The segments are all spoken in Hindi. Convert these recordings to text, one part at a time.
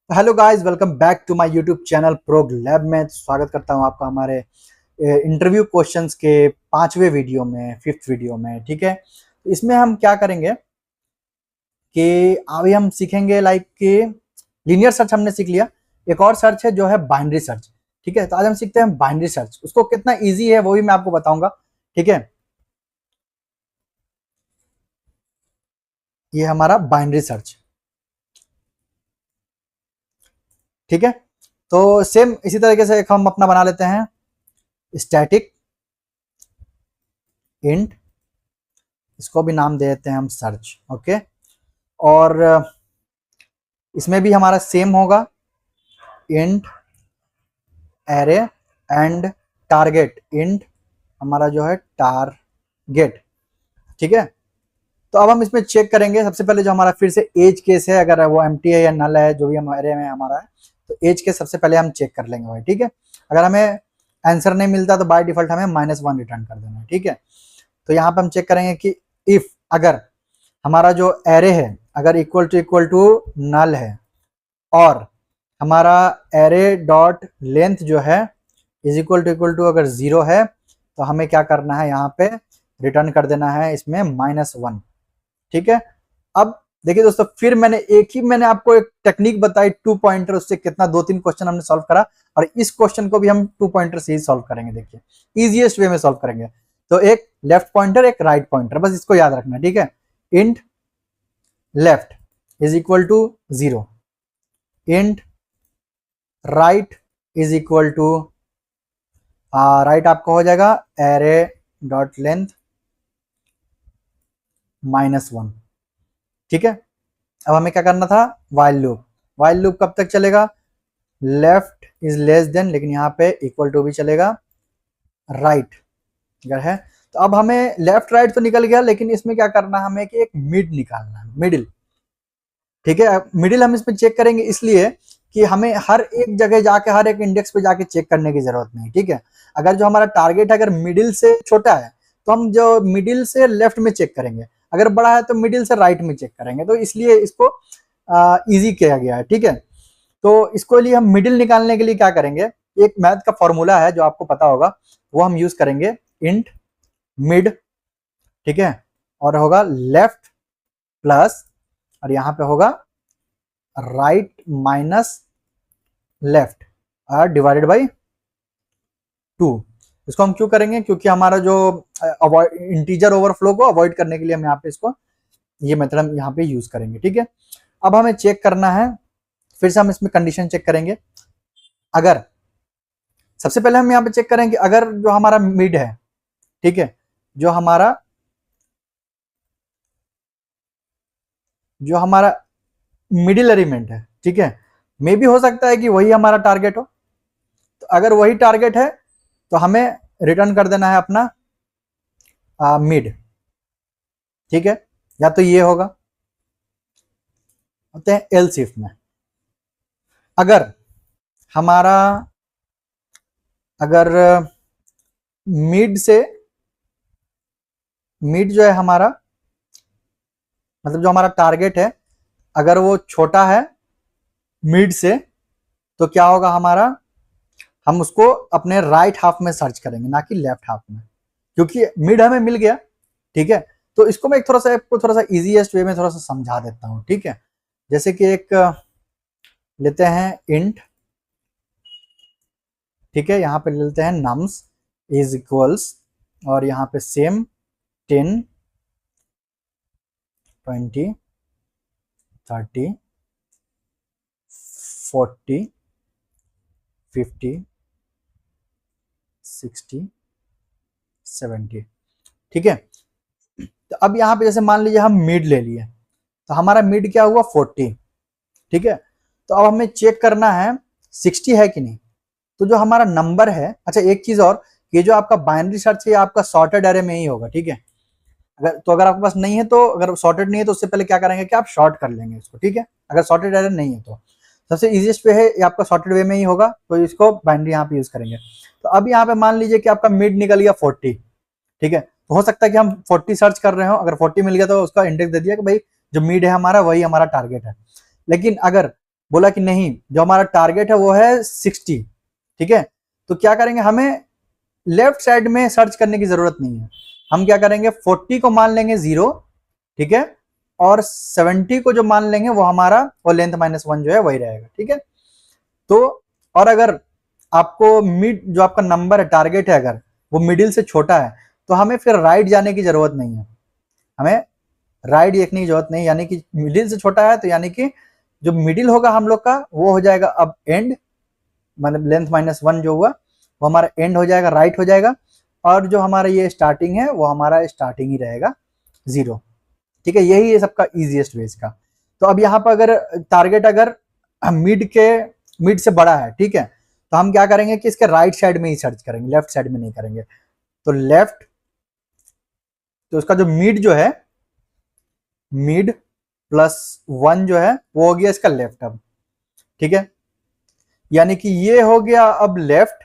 Hello guys, welcome back to my YouTube channel Prog Lab में। स्वागत करता हूं आपका हमारे इंटरव्यू क्वेश्चंस के पांचवें वीडियो में, फिफ्थ वीडियो में। ठीक है, तो इसमें हम क्या करेंगे कि अभी हम सीखेंगे लाइक कि लीनियर सर्च हमने सीख लिया। एक और सर्च है जो है बाइनरी सर्च। ठीक है, तो आज हम सीखते हैं बाइनरी सर्च। उसको कितना ईजी है वो भी मैं आपको बताऊंगा। ठीक है, ये हमारा बाइनरी सर्च। ठीक है, तो सेम इसी तरीके से एक हम अपना बना लेते हैं स्टैटिक इंट। इसको भी नाम दे देते हैं हम सर्च। ओके, और इसमें भी हमारा सेम होगा int array and target int हमारा जो है टारगेट। ठीक है, तो अब हम इसमें चेक करेंगे। सबसे पहले जो हमारा फिर से एज केस है, अगर वो एम्प्टी है या नल है, जो भी हम एरे में हमारा है, तो एज केस सबसे पहले हम चेक कर लेंगे भाई। ठीक है, अगर हमें आंसर नहीं मिलता तो बाय डिफॉल्ट हमें -1 रिटर्न कर देना है। ठीक है, तो यहाँ पे हम चेक करेंगे कि इफ अगर हमारा जो एरे है अगर इक्वल टू नल है और हमारा एरे डॉट लेंथ जो है इज इक्वल टू अगर 0 है तो हमें क्या करना है, यहाँ पे रिटर्न कर देना है इसमें -1। ठीक है, अब देखिए दोस्तों, फिर मैंने आपको एक टेक्निक बताई टू पॉइंटर, उससे कितना 2-3 क्वेश्चन हमने सॉल्व करा। और इस क्वेश्चन को भी हम टू पॉइंटर से ही सॉल्व करेंगे। देखिए इजीएस्ट वे में सॉल्व करेंगे। तो एक लेफ्ट पॉइंटर, एक राइट पॉइंटर, बस इसको याद रखना। ठीक है, int left is equal to 0, int right is equal to right आपका हो जाएगा एरे डॉट लेंथ -1। ठीक है, अब हमें क्या करना था, वाइल लूप। वाइल लूप कब तक चलेगा, लेफ्ट इज लेस देन, लेकिन यहाँ पे इक्वल टू भी चलेगा राइट अगर है। तो अब हमें लेफ्ट राइट तो निकल गया, लेकिन इसमें क्या करना है हमें कि एक मिड निकालना है, मिडिल। ठीक है, मिडिल हम इसमें चेक करेंगे इसलिए कि हमें हर एक जगह जाके, हर एक इंडेक्स पे जाके चेक करने की जरूरत नहीं। ठीक है, अगर जो हमारा टारगेट है अगर मिडिल से छोटा है तो हम जो मिडिल से लेफ्ट में चेक करेंगे, अगर बड़ा है तो मिडिल से राइट में चेक करेंगे। तो इसलिए इसको इजी किया गया है। ठीक है, तो इसको लिए हम मिडिल निकालने के लिए क्या करेंगे, एक मैथ का फॉर्मूला है जो आपको पता होगा, वो हम यूज करेंगे इंट मिड। ठीक है, और होगा लेफ्ट प्लस, और यहाँ पे होगा right minus left divided by 2। इसको हम क्यों करेंगे, क्योंकि हमारा जो इंटीजर ओवरफ्लो को अवॉइड करने के लिए हम यहाँ पे इसको, ये मेथड हम यहाँ पे यूज करेंगे। ठीक है, अब हमें चेक करना है, फिर से हम इसमें कंडीशन चेक करेंगे। अगर सबसे पहले हम यहाँ पे चेक करेंगे अगर जो हमारा मिड है, ठीक है, जो हमारा मिडिल एलिमेंट है, ठीक है, मे भी हो सकता है कि वही हमारा टारगेट हो। तो अगर वही टारगेट है तो हमें रिटर्न कर देना है अपना मिड। ठीक है, या तो ये होगा, होते हैं एल्स इफ में। अगर हमारा अगर मिड से मिड जो है हमारा, मतलब जो हमारा टारगेट है अगर वो छोटा है मिड से, तो क्या होगा हमारा, हम उसको अपने राइट हाफ में सर्च करेंगे, ना कि लेफ्ट हाफ में, क्योंकि मिड हमें मिल गया। ठीक है, तो इसको मैं एक थोड़ा सा आपको थोड़ा सा इजीएस्ट वे में थोड़ा सा समझा देता हूँ। ठीक है, जैसे कि एक लेते हैं इंट। ठीक है, यहाँ पे लेते हैं नम्स इज इक्वल्स, और यहाँ पे सेम 10 20 30 40 50 60 70। ठीक है, तो अब यहाँ पे जैसे मान लीजिए हम मिड ले लिए, तो हमारा मिड क्या हुआ 40। ठीक है, तो अब हमें चेक करना है 60 है कि नहीं। तो जो हमारा नंबर है, अच्छा एक चीज और, ये जो आपका बाइनरी सर्च है आपका सॉर्टेड एरे में ही होगा। ठीक है, अगर आपके पास नहीं है, तो अगर सॉर्टेड नहीं है तो उससे पहले क्या करेंगे कि आप शॉर्ट कर लेंगे इसको। ठीक है, अगर सॉर्टेड एरे नहीं है तो सबसे इजीएस्ट वे है ये आपका सॉर्टेड वे में ही होगा, तो इसको बाइनरी यहाँ पे यूज करेंगे। तो अब यहाँ पे मान लीजिए कि आपका मिड निकल गया 40। ठीक है, तो हो सकता है कि हम 40 सर्च कर रहे हो, अगर 40 मिल गया तो उसका इंडेक्स दे दिया कि भाई जो मिड है हमारा वही हमारा टारगेट है। लेकिन अगर बोला कि नहीं, जो हमारा टारगेट है वो है 60। ठीक है, तो क्या करेंगे, हमें लेफ्ट साइड में सर्च करने की जरूरत नहीं है। हम क्या करेंगे, 40 को मान लेंगे 0, ठीक है, और 70 को जो मान लेंगे वो हमारा वो लेंथ -1 जो है वही रहेगा। ठीक है, तो और अगर आपको मिड जो आपका नंबर है, टारगेट है, अगर वो मिडिल से छोटा है तो हमें फिर राइट जाने की जरूरत नहीं है, हमें राइट देखने की जरूरत नहीं, यानी कि मिडिल से छोटा है तो यानी कि जो मिडिल होगा हम लोग का वो हो जाएगा अब एंड, मतलब लेंथ -1 जो हुआ वो हमारा एंड हो जाएगा, राइट हो जाएगा, और जो हमारा ये स्टार्टिंग है वो हमारा स्टार्टिंग ही रहेगा 0। ठीक है, यही है सबका इजीएस्ट वे इसका। तो अब यहाँ पर अगर टारगेट अगर मिड से बड़ा है, ठीक है, तो हम क्या करेंगे कि इसके राइट साइड में ही सर्च करेंगे, लेफ्ट साइड में नहीं करेंगे। तो लेफ्ट, तो उसका जो मिड जो है, मिड +1 जो है वो हो गया इसका लेफ्ट अब। ठीक है, यानी कि ये हो गया अब लेफ्ट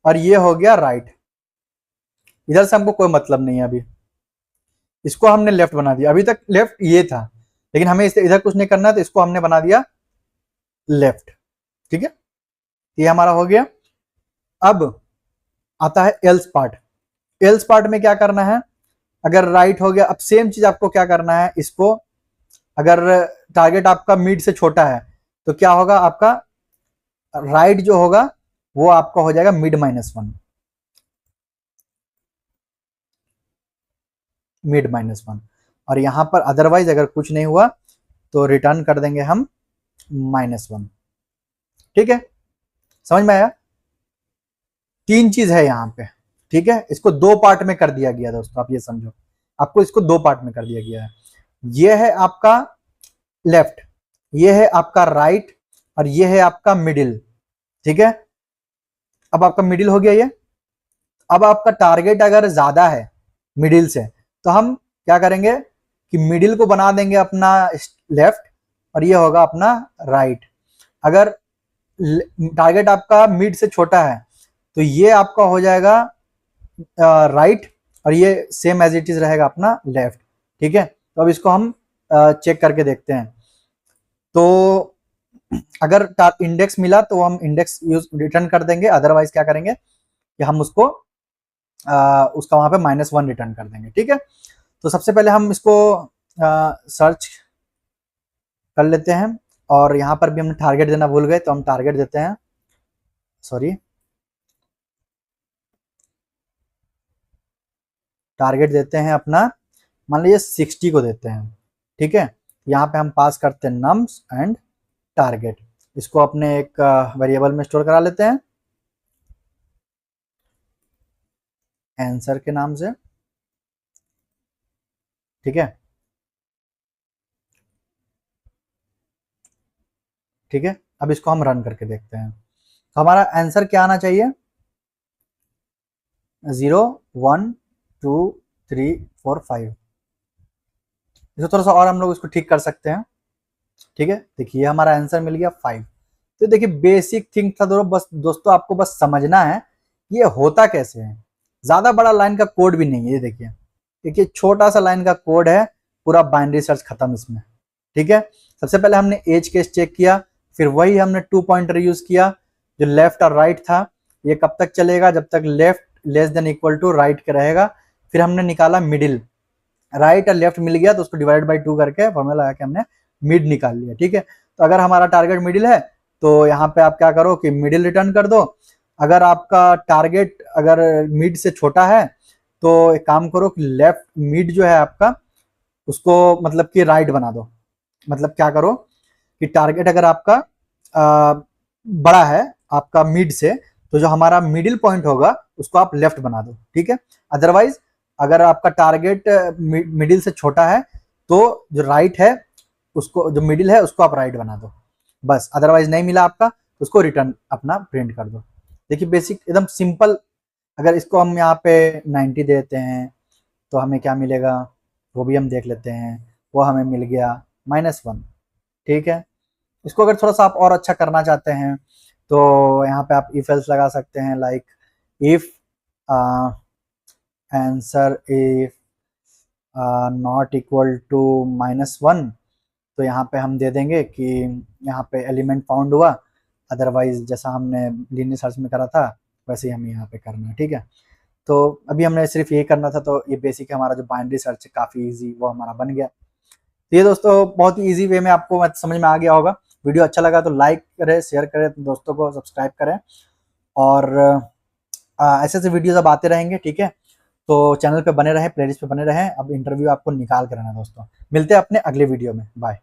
और ये हो गया राइट। इधर से हमको कोई मतलब नहीं है, अभी इसको हमने लेफ्ट बना दिया, अभी तक लेफ्ट ये था, लेकिन हमें इससे इधर कुछ नहीं करना है तो इसको हमने बना दिया लेफ्ट। ठीक है, ये हमारा हो गया। अब आता है एल्स पार्ट। एल्स पार्ट में क्या करना है, अगर राइट हो गया, अब सेम चीज आपको क्या करना है, इसको अगर टारगेट आपका मिड से छोटा है तो क्या होगा, आपका राइट जो होगा वो आपका हो जाएगा मिड -1, मिड -1, और यहां पर अदरवाइज अगर कुछ नहीं हुआ तो रिटर्न कर देंगे हम -1। ठीक है, समझ में आया? 3 चीज है यहाँ पे। ठीक है, इसको 2 पार्ट में कर दिया गया दोस्तों, आप ये समझो, आपको इसको 2 पार्ट में कर दिया गया है। ये है आपका लेफ्ट, ये है आपका राइट, और ये है आपका मिडिल। ठीक है, अब आपका मिडिल हो गया ये। अब आपका टारगेट अगर ज्यादा है मिडिल से तो हम क्या करेंगे कि मिडिल को बना देंगे अपना लेफ्ट और ये होगा अपना राइट। अगर टारगेट आपका मिड से छोटा है तो ये आपका हो जाएगा राइट और ये सेम एज इट इज रहेगा अपना लेफ्ट। ठीक है, तो अब इसको हम चेक करके देखते हैं। तो अगर इंडेक्स मिला तो हम इंडेक्स यूज रिटर्न कर देंगे, अदरवाइज क्या करेंगे कि हम उसको उसका वहां पे -1 रिटर्न कर देंगे। ठीक है, तो सबसे पहले हम इसको सर्च कर लेते हैं, और यहाँ पर भी हम टारगेट देना भूल गए तो हम टारगेट देते हैं, सॉरी, टारगेट देते हैं अपना, मान लीजिए 60 को देते हैं। ठीक है, यहाँ पे हम पास करते हैं नम्स एंड टारगेट, इसको अपने एक वेरिएबल में स्टोर करा लेते हैं आंसर के नाम से। ठीक है, ठीक है, अब इसको हम रन करके देखते हैं, तो हमारा आंसर क्या आना चाहिए, 0 1 2 3 4 5। इसको थोड़ा सा और हम लोग इसको ठीक कर सकते हैं। ठीक है, देखिए हमारा आंसर मिल गया 5। तो देखिए बेसिक थिंग था बस दोस्तों, आपको बस समझना है ये होता कैसे है। ज्यादा बड़ा लाइन का कोड भी नहीं है, ये देखिए, देखिए छोटा सा लाइन का कोड है, पूरा बाइनरी सर्च खत्म इसमें। ठीक है, सबसे पहले हमने एज केस चेक किया, फिर वही हमने 2 पॉइंटर यूज किया, जो लेफ्ट और राइट था, ये कब तक चलेगा, जब तक left less than equal to right के रहेगा। फिर हमने निकाला मिडिल, राइट और लेफ्ट मिल गया तो उसको डिवाइड बाई 2 करके फॉर्मूला लगा के हमने मिड निकाल लिया। ठीक है, तो अगर हमारा टारगेट मिडिल है तो यहाँ पे आप क्या करो कि मिडिल रिटर्न कर दो। अगर आपका टारगेट अगर मिड से छोटा है तो एक काम करो कि लेफ्ट मिड जो है आपका उसको मतलब कि राइट बना दो। मतलब क्या करो कि टारगेट अगर आपका बड़ा है आपका मिड से, तो जो हमारा मिडिल पॉइंट होगा उसको आप लेफ्ट बना दो। ठीक है, अदरवाइज अगर आपका टारगेट मिडिल से छोटा है तो जो राइट है उसको, जो मिडिल है उसको आप राइट बना दो बस। अदरवाइज नहीं मिला आपका तो उसको रिटर्न अपना प्रिंट कर दो। देखिए बेसिक एकदम सिंपल। अगर इसको हम यहाँ पे 90 देते हैं तो हमें क्या मिलेगा वो भी हम देख लेते हैं, वो हमें मिल गया -1। ठीक है, इसको अगर थोड़ा सा आप और अच्छा करना चाहते हैं तो यहाँ पे आप इफ एल्स लगा सकते हैं, like if answer if not equal to -1 तो यहाँ पे हम दे देंगे कि यहाँ पे एलिमेंट फाउंड हुआ, अदरवाइज जैसा हमने लीनियर सर्च में करा था वैसे ही हमें यहाँ पे करना है, ठीक है। तो अभी हमने सिर्फ ये करना था, तो ये बेसिक हमारा जो बाइनरी सर्च है काफ़ी इजी वो हमारा बन गया। तो ये दोस्तों बहुत ही ईजी वे में आपको समझ में आ गया होगा। वीडियो अच्छा लगा तो लाइक करें, शेयर करें, तो दोस्तों को सब्सक्राइब करें, और ऐसे ऐसे वीडियोज अब आते रहेंगे, ठीक है। तो चैनल पे बने रहें, प्लेलिस्ट पे बने रहें। अब इंटरव्यू आपको निकाल कर आना दोस्तों। मिलते हैं अपने अगले वीडियो में, बाय।